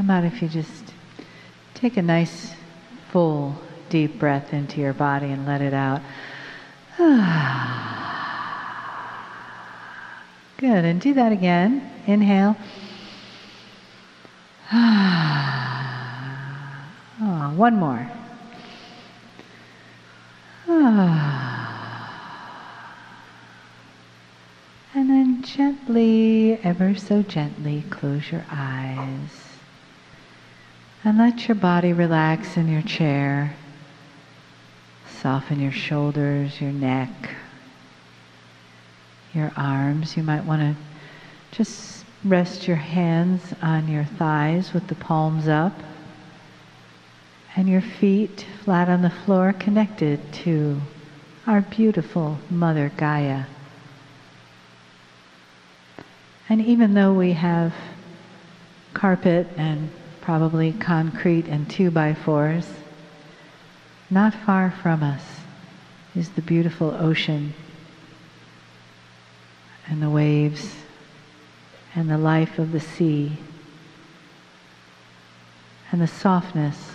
How about if you just take a nice, full, deep breath into your body and let it out. Good, and do that again. Inhale. Oh, one more. And then gently, ever so gently, close your eyes. And let your body relax in your chair. Soften your shoulders, your neck, your arms. You might want to just rest your hands on your thighs with the palms up. And your feet flat on the floor, connected to our beautiful Mother Gaia. And even though we have carpet and probably concrete and 2x4s, not far from us is the beautiful ocean and the waves and the life of the sea and the softness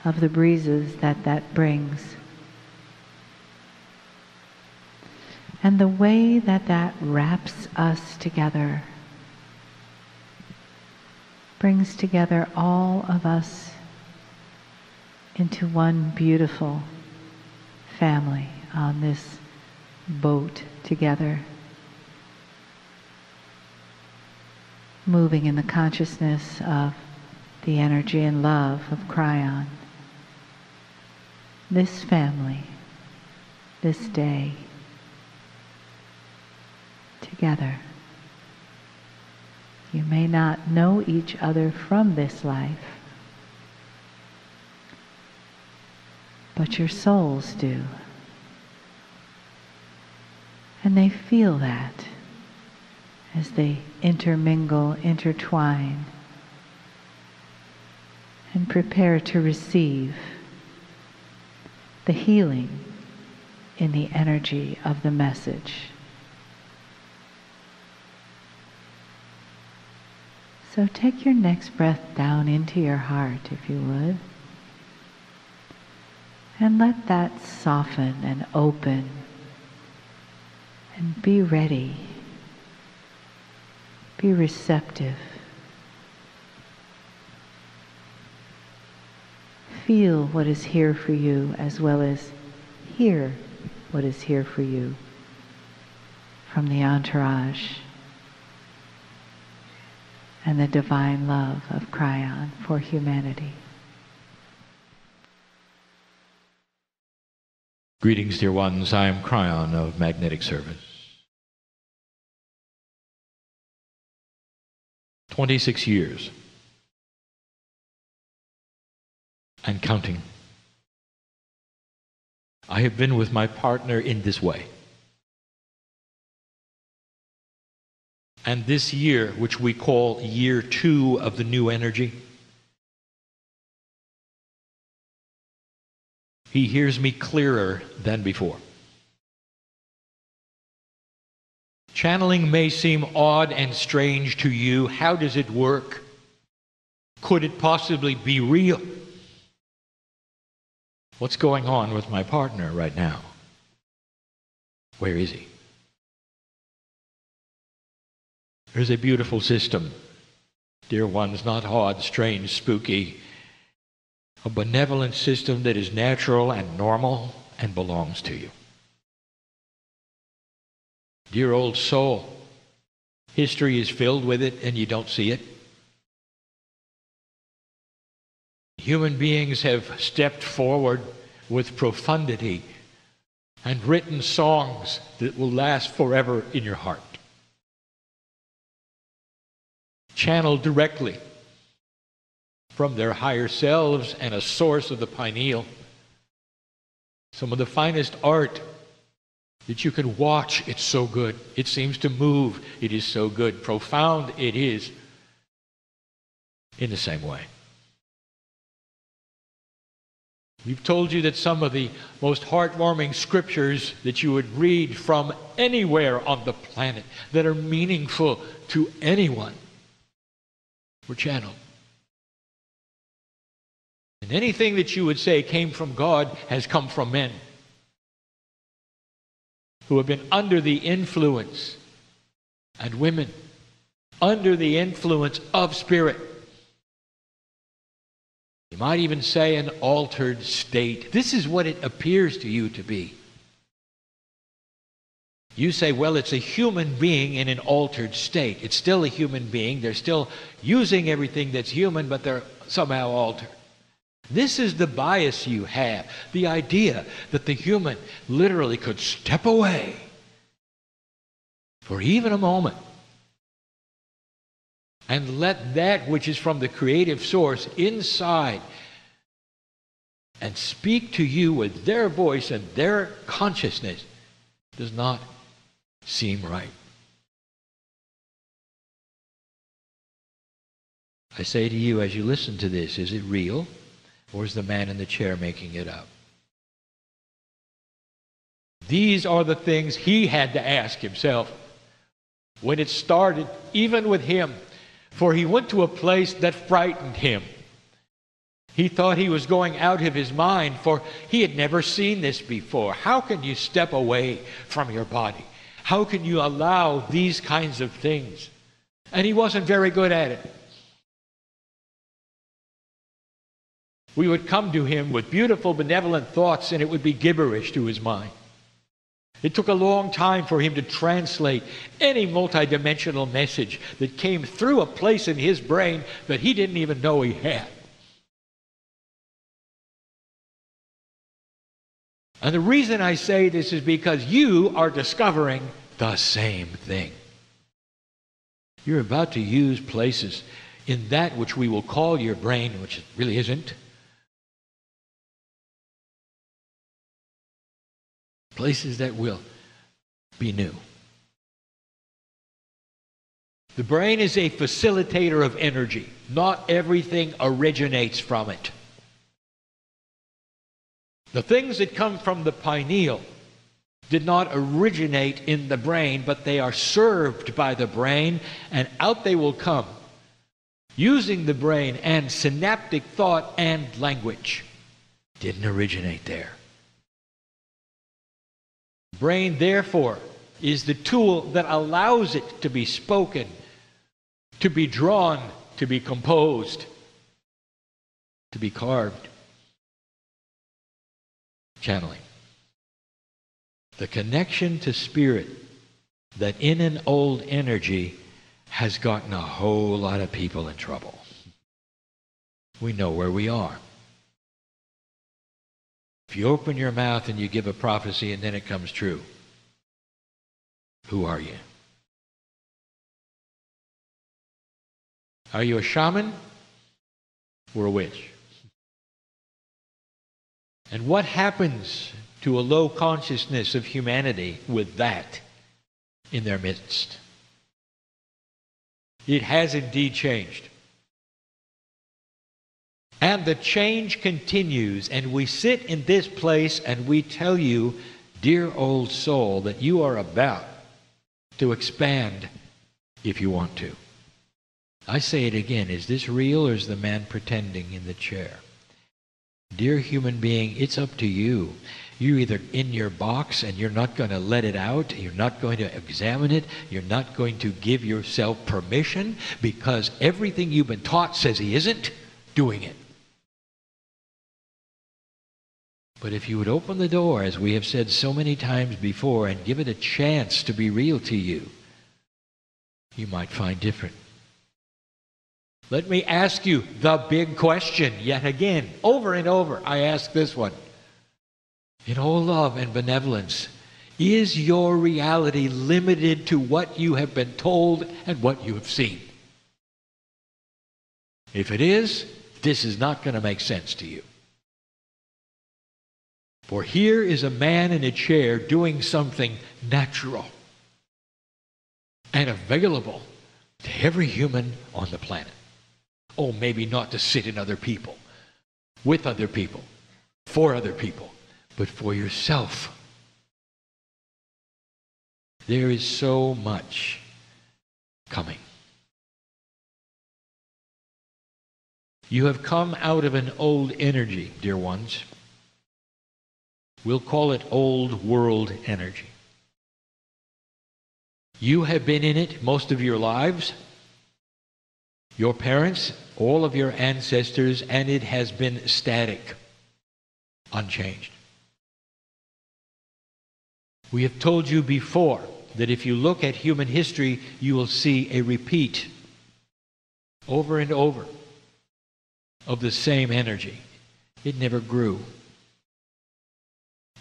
of the breezes that brings. And the way that wraps us together, brings together all of us into one beautiful family on this boat together, moving in the consciousness of the energy and love of Kryon. This family, this day, together. You may not know each other from this life, but your souls do. And they feel that as they intermingle, intertwine, and prepare to receive the healing in the energy of the message. So take your next breath down into your heart, if you would, and let that soften and open, and be ready, be receptive. Feel what is here for you as well as hear what is here for you from the entourage and the divine love of Kryon for humanity. Greetings, dear ones. I am Kryon of Magnetic Service. 26 years. And counting. I have been with my partner in this way. And this year, which we call year 2 of the new energy, he hears me clearer than before. Channeling may seem odd and strange to you. How does it work? Could it possibly be real? What's going on with my partner right now? Where is he? There's a beautiful system, dear ones, not odd, strange, spooky, a benevolent system that is natural and normal and belongs to you. Dear old soul, history is filled with it and you don't see it. Human beings have stepped forward with profundity and written songs that will last forever in your heart. Channeled directly from their higher selves and a source of the pineal. Some of the finest art that you can watch. It's so good. It seems to move. It is so good. Profound it is in the same way. We've told you that some of the most heartwarming scriptures that you would read from anywhere on the planet that are meaningful to anyone were channeled. And anything that you would say came from God has come from men who have been under the influence, and women under the influence of spirit. You might even say an altered state. This is what it appears to you to be. You say, well, it's a human being in an altered state. It's still a human being. They're still using everything that's human, but they're somehow altered. This is the bias you have. The idea that the human literally could step away for even a moment and let that which is from the creative source inside and speak to you with their voice and their consciousness does not seem right. I say to you as you listen to this, is it real, or is the man in the chair making it up? These are the things he had to ask himself when it started, even with him. For he went to a place that frightened him. He thought he was going out of his mind, for he had never seen this before. How can you step away from your body? How can you allow these kinds of things? And he wasn't very good at it. We would come to him with beautiful, benevolent thoughts, and it would be gibberish to his mind. It took a long time for him to translate any multidimensional message that came through a place in his brain that he didn't even know he had. And the reason I say this is because you are discovering the same thing. You're about to use places in that which we will call your brain, which it really isn't. Places that will be new. The brain is a facilitator of energy. Not everything originates from it. The things that come from the pineal did not originate in the brain, but they are served by the brain, and out they will come, using the brain and synaptic thought and language. Didn't originate there. Brain, therefore, is the tool that allows it to be spoken, to be drawn, to be composed, to be carved. Channeling. The connection to spirit that in an old energy has gotten a whole lot of people in trouble. We know where we are. If you open your mouth and you give a prophecy and then it comes true, who are you? Are you a shaman or a witch? And what happens to a low consciousness of humanity with that in their midst? It has indeed changed. And the change continues, and we sit in this place and we tell you, dear old soul, that you are about to expand if you want to. I say it again, is this real or is the man pretending in the chair? Dear human being, it's up to you. You're either in your box and you're not going to let it out, you're not going to examine it, you're not going to give yourself permission because everything you've been taught says he isn't doing it. But if you would open the door, as we have said so many times before, and give it a chance to be real to you, you might find different. Let me ask you the big question yet again. Over and over, I ask this one. In all love and benevolence, is your reality limited to what you have been told and what you have seen? If it is, this is not going to make sense to you. For here is a man in a chair doing something natural and available to every human on the planet. Oh, maybe not to sit in other people, with other people, for other people, but for yourself. There is so much coming. You have come out of an old energy, dear ones. We'll call it old world energy. You have been in it most of your lives, your parents, all of your ancestors, and it has been static, unchanged. We have told you before that if you look at human history, you will see a repeat over and over of the same energy. It never grew.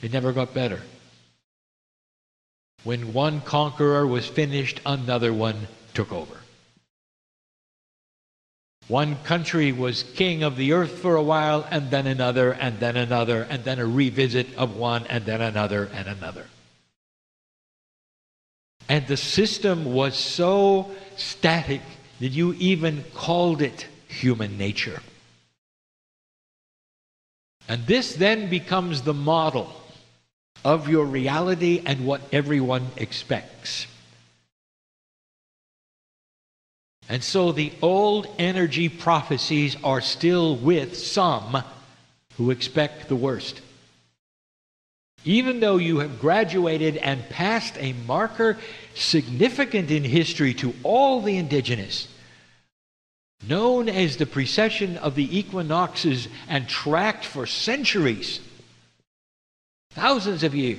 It never got better. When one conqueror was finished, another one took over. One country was king of the earth for a while, and then another, and then another, and then a revisit of one, and then another, and another. And the system was so static that you even called it human nature. And this then becomes the model of your reality and what everyone expects. And so the old energy prophecies are still with some who expect the worst. Even though you have graduated and passed a marker significant in history to all the indigenous, known as the precession of the equinoxes and tracked for centuries, thousands of years,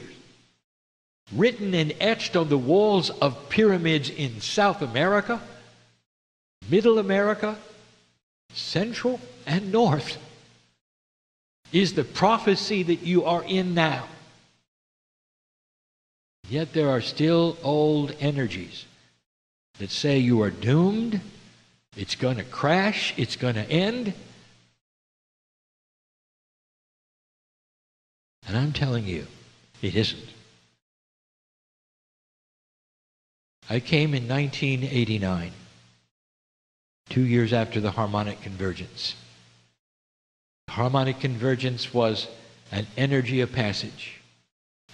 written and etched on the walls of pyramids in South America, Middle America, Central and North, is the prophecy that you are in now. Yet there are still old energies that say you are doomed, it's going to crash, it's going to end. And I'm telling you, it isn't. I came in 1989, 2 years after the harmonic convergence. Harmonic convergence was an energy of passage,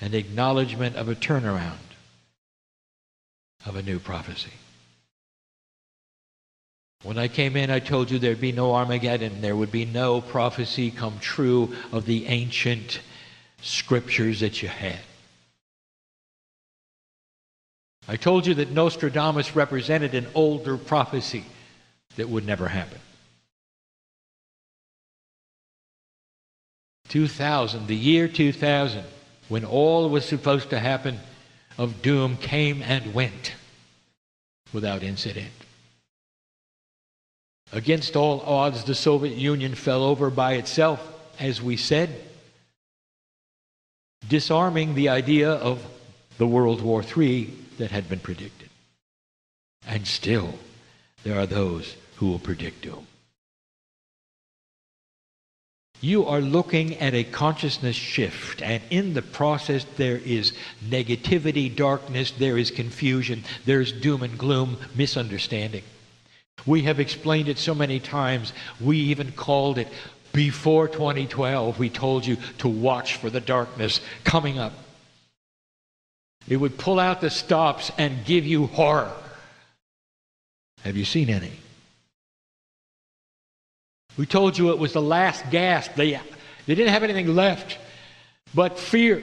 an acknowledgement of a turnaround of a new prophecy. When I came in, I told you there'd be no Armageddon. There would be no prophecy come true of the ancient scriptures that you had. I told you that Nostradamus represented an older prophecy that would never happen. 2000, the year 2000, when all was supposed to happen of doom came and went without incident. Against all odds, the Soviet Union fell over by itself, as we said, disarming the idea of the World War III that had been predicted. And still, there are those who will predict doom. You are looking at a consciousness shift, and in the process there is negativity, darkness, there is confusion, there is doom and gloom, misunderstanding. We have explained it so many times, we even called it, before 2012, we told you to watch for the darkness coming up. It would pull out the stops and give you horror. Have you seen any? We told you it was the last gasp. They didn't have anything left but fear.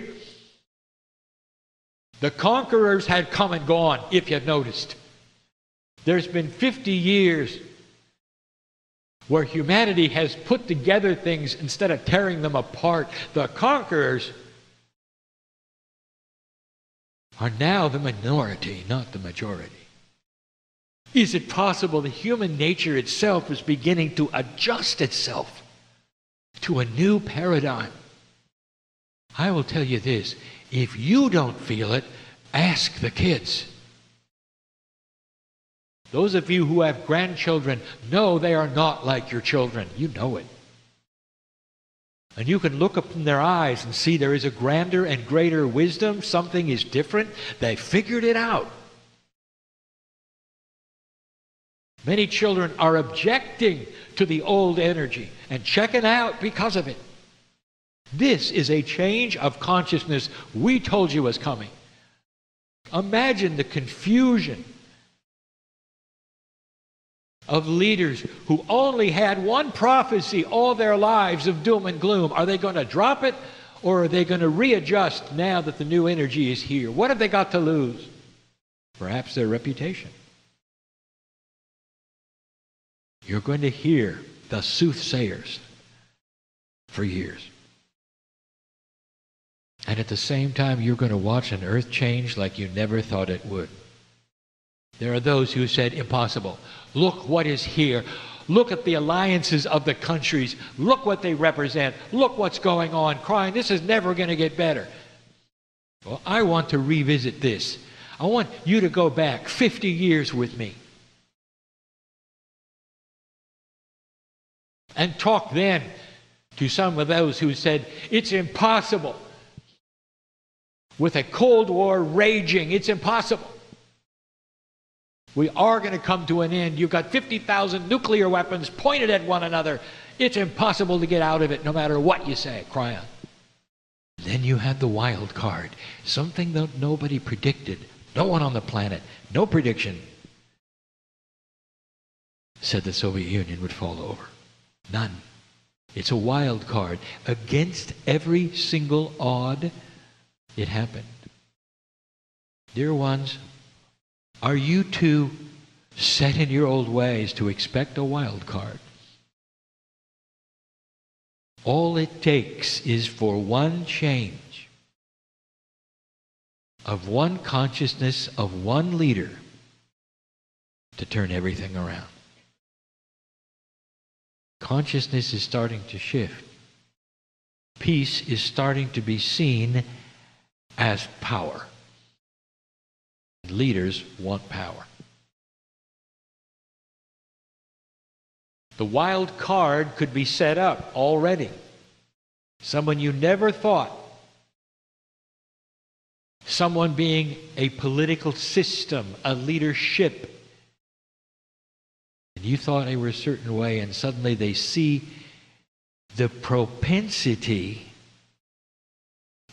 The conquerors had come and gone, if you've noticed. There's been 50 years where humanity has put together things instead of tearing them apart. The conquerors are now the minority, not the majority. Is it possible that human nature itself is beginning to adjust itself to a new paradigm? I will tell you this, if you don't feel it, ask the kids. Those of you who have grandchildren know they are not like your children. You know it. And you can look up in their eyes and see there is a grander and greater wisdom. Something is different. They figured it out. Many children are objecting to the old energy and checking out because of it. This is a change of consciousness we told you was coming. Imagine the confusion of leaders who only had one prophecy all their lives of doom and gloom. Are they going to drop it, or are they going to readjust now that the new energy is here? What have they got to lose? Perhaps their reputation. You're going to hear the soothsayers for years. And at the same time, you're going to watch an earth change like you never thought it would. There are those who said, impossible. Look what is here. Look at the alliances of the countries. Look what they represent. Look what's going on. Kryon, this is never going to get better. Well, I want to revisit this. I want you to go back 50 years with me. And talk then to some of those who said, it's impossible. With a Cold War raging, it's impossible. We are going to come to an end. You've got 50,000 nuclear weapons pointed at one another. It's impossible to get out of it no matter what you say, Kryon. Then you had the wild card, something that nobody predicted. No one on the planet, no prediction, said the Soviet Union would fall over. None. It's a wild card. Against every single odd, it happened. Dear ones, are you too set in your old ways to expect a wild card? All it takes is for one change of one consciousness of one leader to turn everything around. Consciousness is starting to shift. Peace is starting to be seen as power. Leaders want power. The wild card could be set up already. Someone you never thought. Someone being a political system, a leadership. And you thought they were a certain way, and suddenly they see the propensity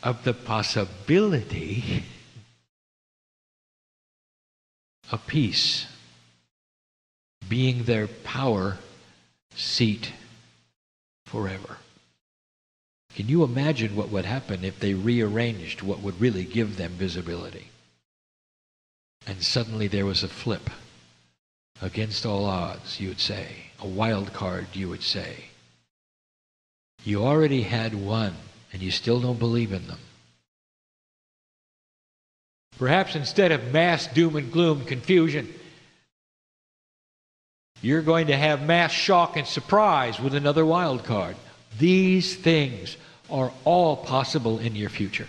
of the possibility of peace being their power seat forever. Can you imagine what would happen if they rearranged what would really give them visibility? And suddenly there was a flip. Against all odds, you would say. A wild card, you would say. You already had one, and you still don't believe in them. Perhaps instead of mass doom and gloom, confusion, you're going to have mass shock and surprise with another wild card. These things are all possible in your future.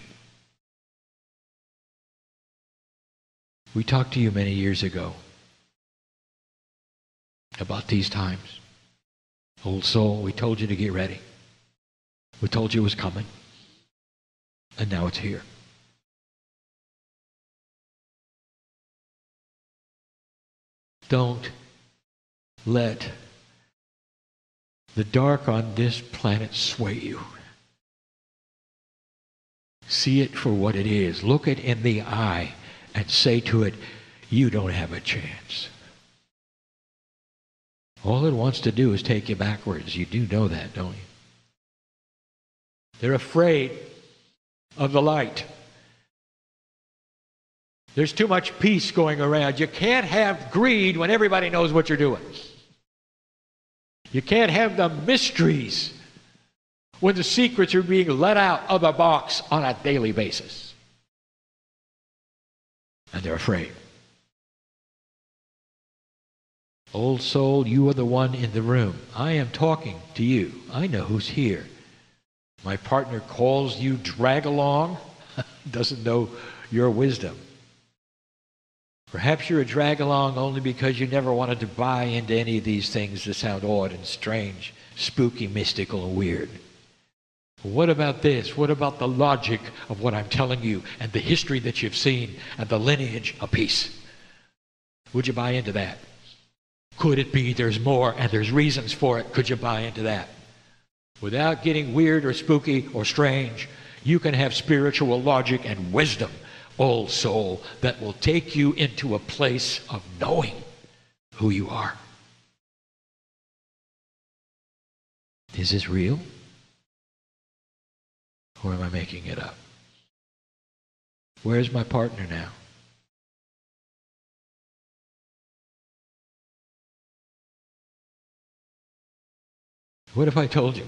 We talked to you many years ago about these times. Old soul, we told you to get ready. We told you it was coming. And now it's here. Don't let the dark on this planet sway you. See it for what it is. Look it in the eye and say to it, you don't have a chance. All it wants to do is take you backwards. You do know that, don't you? They're afraid of the light. There's too much peace going around. You can't have greed when everybody knows what you're doing. You can't have the mysteries when the secrets are being let out of the box on a daily basis. And they're afraid. Old soul, you are the one in the room. I am talking to you. I know who's here. My partner calls you drag along, doesn't know your wisdom. Perhaps you're a drag along only because you never wanted to buy into any of these things that sound odd and strange, spooky, mystical, and weird. What about this? What about the logic of what I'm telling you and the history that you've seen and the lineage of peace? Would you buy into that? Could it be there's more and there's reasons for it? Could you buy into that? Without getting weird or spooky or strange, you can have spiritual logic and wisdom, old soul, that will take you into a place of knowing who you are. Is this real? Or am I making it up? Where's my partner now? What if I told you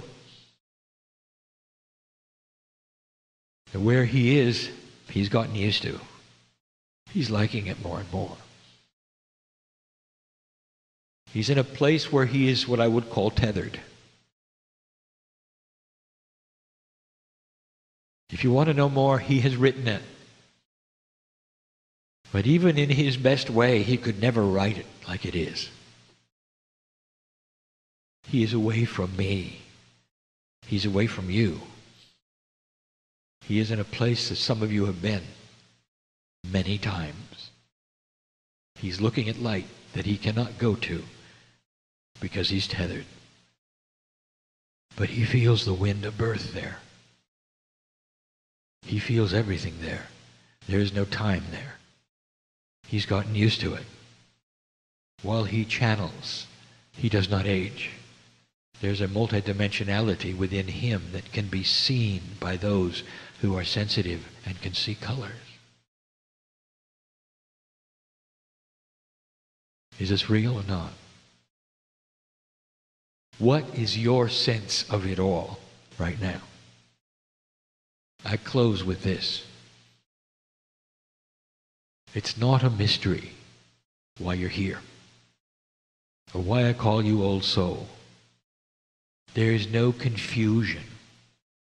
that where he is, he's gotten used to? He's liking it more and more. He's in a place where he is what I would call tethered. If you want to know more, he has written it. But even in his best way, he could never write it like it is. He is away from me. He's away from you. He is in a place that some of you have been many times. He's looking at light that he cannot go to because he's tethered. But he feels the wind of birth there. He feels everything there. There is no time there. He's gotten used to it. While he channels, he does not age. There's a multidimensionality within him that can be seen by those who are sensitive and can see colors. Is this real or not? What is your sense of it all right now? I close with this. It's not a mystery why you're here, or why I call you old soul. There is no confusion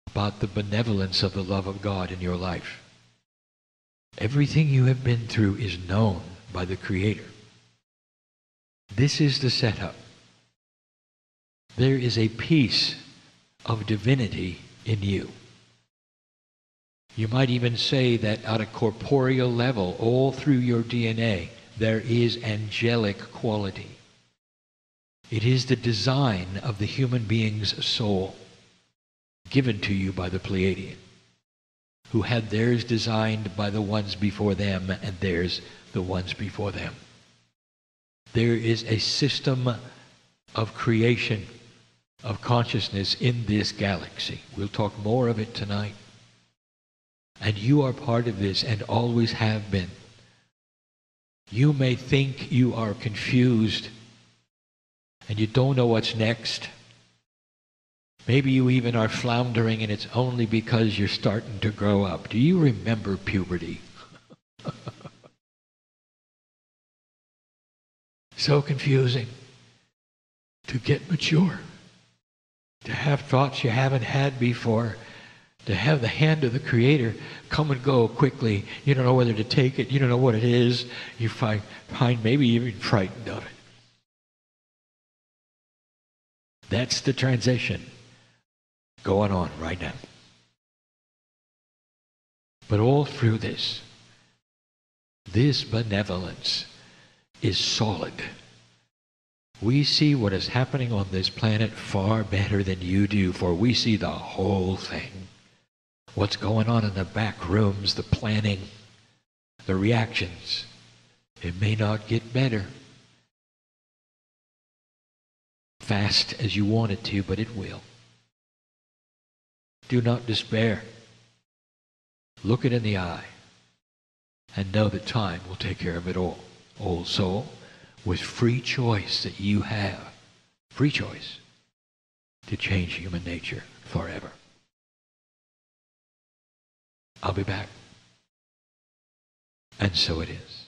about the benevolence of the love of God in your life. Everything you have been through is known by the Creator. This is the setup. There is a piece of divinity in you. You might even say that at a corporeal level, all through your DNA, there is angelic quality. It is the design of the human being's soul, given to you by the Pleiadian, who had theirs designed by the ones before them, and theirs the ones before them. There is a system of creation, of consciousness in this galaxy. We'll talk more of it tonight. And you are part of this and always have been. You may think you are confused and you don't know what's next. Maybe you even are floundering, and it's only because you're starting to grow up. Do you remember puberty? So confusing. To get mature. To have thoughts you haven't had before. To have the hand of the Creator come and go quickly. You don't know whether to take it. You don't know what it is. You find maybe even frightened of it. That's the transition going on right now. But all through this benevolence is solid. We see what is happening on this planet far better than you do, for we see the whole thing. What's going on in the back rooms, the planning, the reactions. It may not get better fast as you want it to, but it will. Do not despair. Look it in the eye and know that time will take care of it all. Old soul, with free choice that you have, free choice to change human nature forever. I'll be back. And so it is.